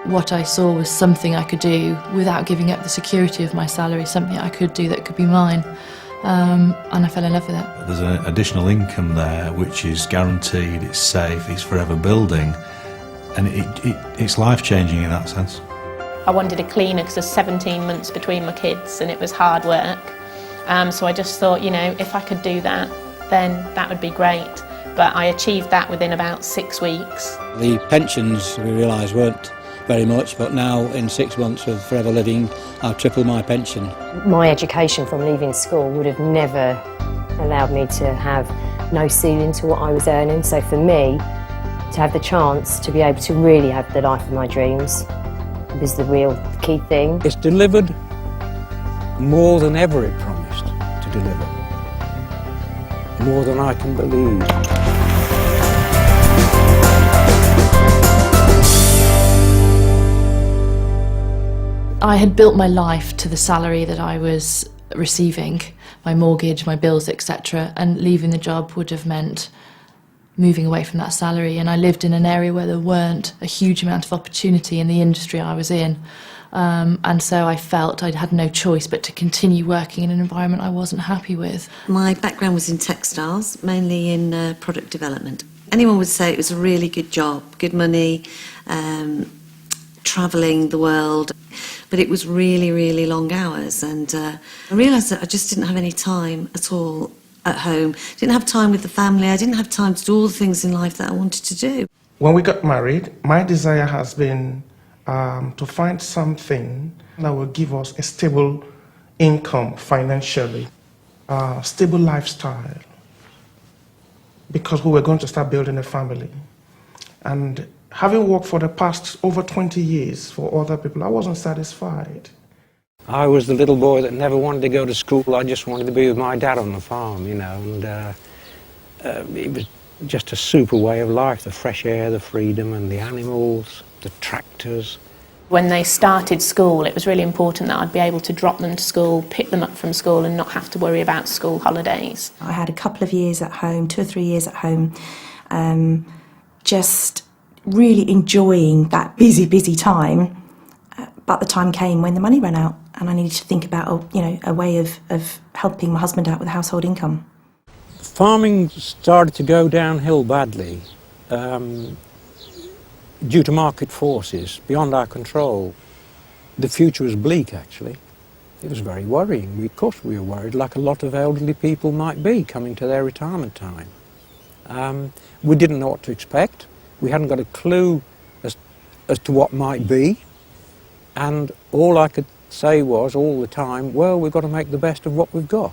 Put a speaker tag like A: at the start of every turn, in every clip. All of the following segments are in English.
A: What I saw was something I could do without giving up the security of my salary, something I could do that could be mine. And I fell in love with it.
B: There's an additional income there which is guaranteed, it's safe, it's forever building, and it's life-changing in that sense.
C: I wanted a cleaner because there's 17 months between my kids and it was hard work. So I just thought, you know, if I could do that, then that would be great. But I achieved that within about 6 weeks.
D: The pensions, we realised, weren't very much, but now in 6 months of Forever Living, I've tripled my pension.
E: My education from leaving school would have never allowed me to have no ceiling to what I was earning. So for me, to have the chance to be able to really have the life of my dreams is the real key thing.
D: It's delivered more than ever it promised to deliver. More than I can believe.
A: I had built my life to the salary that I was receiving, my mortgage, my bills, etc., and leaving the job would have meant moving away from that salary. And I lived in an area where there weren't a huge amount of opportunity in the industry I was in. And so I felt I'd had no choice but to continue working in an environment I wasn't happy with.
F: My background was in textiles, mainly in product development. Anyone would say it was a really good job, good money, travelling the world, but it was really, really long hours, and I realised that I just didn't have any time at all at home. Didn't have time with the family, I didn't have time to do all the things in life that I wanted to do.
G: When we got married, my desire has been to find something that will give us a stable income financially, stable lifestyle, because we were going to start building a family. And having worked for the past over 20 years for other people, I wasn't satisfied.
D: I was the little boy that never wanted to go to school. I just wanted to be with my dad on the farm, you know, and it was just a super way of life, the fresh air, the freedom, and the animals, the tractors.
C: When they started school, it was really important that I'd be able to drop them to school, pick them up from school and not have to worry about school holidays.
H: I had a couple of years at home, 2 or 3 years at home, just really enjoying that busy time. But the time came when the money ran out and I needed to think about a way of helping my husband out with household income.
D: Farming started to go downhill badly due to market forces beyond our control. The future was bleak, actually. It was very worrying. Of course we were worried, like a lot of elderly people might be coming to their retirement time. We didn't know what to expect. We hadn't got a clue as to what might be. And all I could say was, all the time, well, we've got to make the best of what we've got.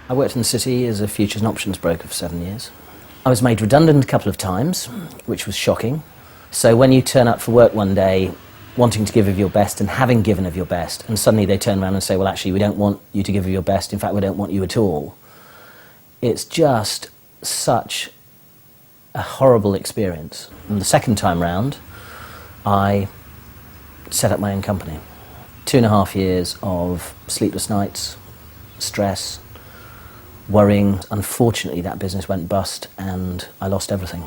I: I worked in the city as a futures and options broker for 7 years. I was made redundant a couple of times, which was shocking. So when you turn up for work one day, wanting to give of your best and having given of your best, and suddenly they turn around and say, well, actually, we don't want you to give of your best. In fact, we don't want you at all. It's just such a horrible experience. And the second time round, I set up my own company. 2.5 years of sleepless nights, stress, worrying. Unfortunately, that business went bust and I lost everything.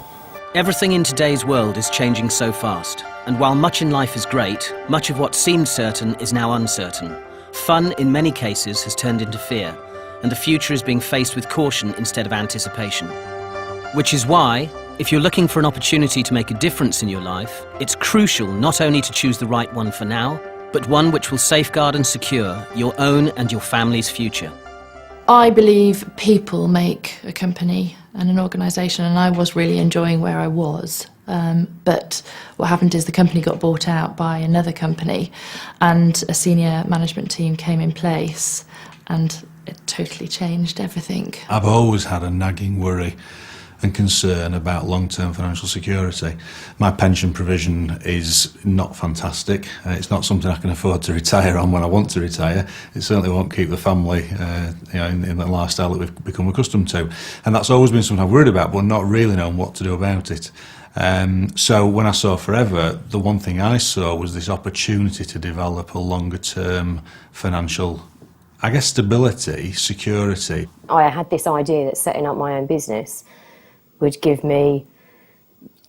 J: Everything in today's world is changing so fast. And while much in life is great, much of what seemed certain is now uncertain. Fun, in many cases, has turned into fear. And the future is being faced with caution instead of anticipation. Which is why, if you're looking for an opportunity to make a difference in your life, it's crucial not only to choose the right one for now, but one which will safeguard and secure your own and your family's future.
A: I believe people make a company and an organisation, and I was really enjoying where I was. But what happened is the company got bought out by another company and a senior management team came in place and it totally changed everything.
B: I've always had a nagging worry and concern about long-term financial security. My pension provision is not fantastic. It's not something I can afford to retire on when I want to retire. It certainly won't keep the family in the lifestyle that we've become accustomed to. And that's always been something I've worried about, but not really known what to do about it. So when I saw Forever, the one thing I saw was this opportunity to develop a longer-term financial, I guess, stability, security.
E: I had this idea that setting up my own business would give me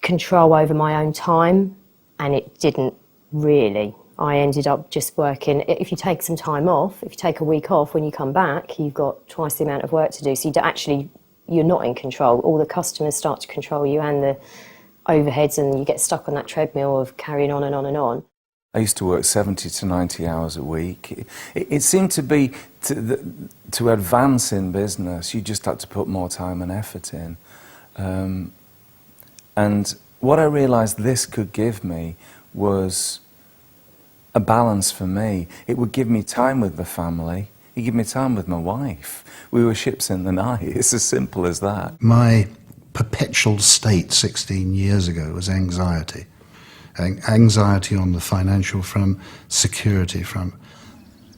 E: control over my own time, and it didn't really. I ended up just working, if you take some time off, if you take a week off, when you come back, you've got twice the amount of work to do. So you're not in control. All the customers start to control you and the overheads, and you get stuck on that treadmill of carrying on and on and on.
K: I used to work 70 to 90 hours a week. It seemed to be, to advance in business, you just had to put more time and effort in. And what I realised this could give me was a balance for me. It would give me time with the family. It gave me time with my wife. We were ships in the night. It's as simple as that.
L: My perpetual state 16 years ago was anxiety. Anxiety on the financial front, security front.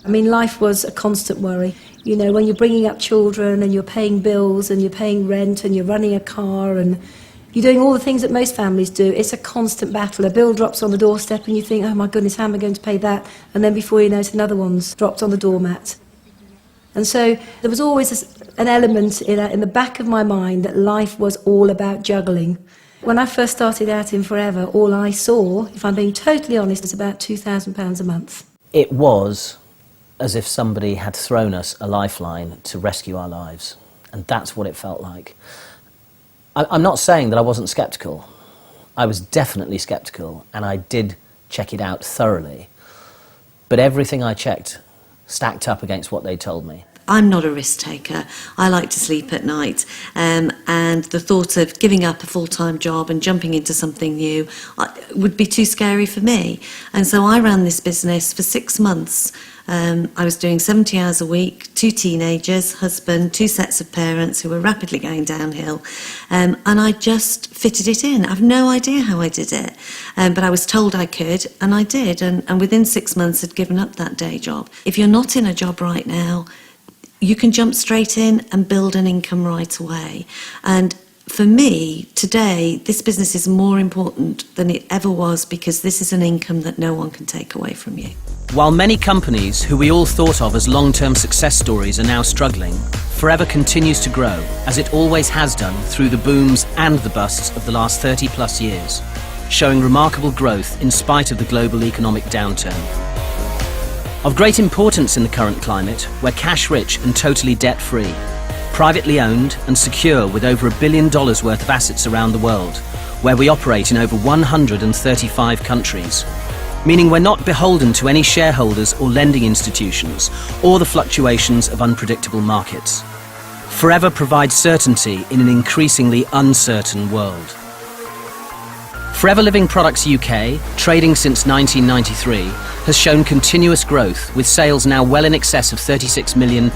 M: I mean, life was a constant worry. You know, when you're bringing up children and you're paying bills and you're paying rent and you're running a car and you're doing all the things that most families do, it's a constant battle. A bill drops on the doorstep and you think, oh my goodness, how am I going to pay that? And then before you know it, another one's dropped on the doormat. And so there was always an element in the back of my mind that life was all about juggling. When I first started out in Forever, all I saw, if I'm being totally honest, was about £2,000 a month.
I: It was as if somebody had thrown us a lifeline to rescue our lives. And that's what it felt like. I'm not saying that I wasn't sceptical. I was definitely sceptical, and I did check it out thoroughly. But everything I checked stacked up against what they told me.
F: I'm not a risk taker. I like to sleep at night, and the thought of giving up a full-time job and jumping into something new would be too scary for me. And so I ran this business for 6 months. I was doing 70 hours a week, 2 teenagers, husband, 2 sets of parents who were rapidly going downhill, and I just fitted it in. I've no idea how I did it, but I was told I could, and I did, and within 6 months I'd given up that day job. If you're not in a job right now, you can jump straight in and build an income right away. And for me, today, this business is more important than it ever was, because this is an income that no one can take away from you.
J: While many companies who we all thought of as long-term success stories are now struggling, Forever continues to grow, as it always has done through the booms and the busts of the last 30+ years, showing remarkable growth in spite of the global economic downturn. Of great importance in the current climate, we're cash-rich and totally debt-free, privately owned and secure with over $1 billion worth of assets around the world, where we operate in over 135 countries, meaning we're not beholden to any shareholders or lending institutions or the fluctuations of unpredictable markets. Forever provides certainty in an increasingly uncertain world. Forever Living Products UK, trading since 1993, has shown continuous growth, with sales now well in excess of £36 million.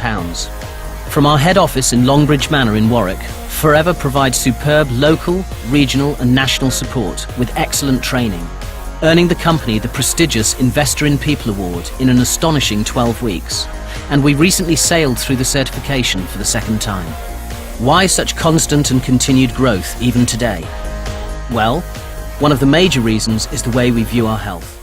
J: From our head office in Longbridge Manor in Warwick, Forever provides superb local, regional and national support with excellent training, earning the company the prestigious Investor in People Award in an astonishing 12 weeks. And we recently sailed through the certification for the 2nd time. Why such constant and continued growth even today? Well, one of the major reasons is the way we view our health.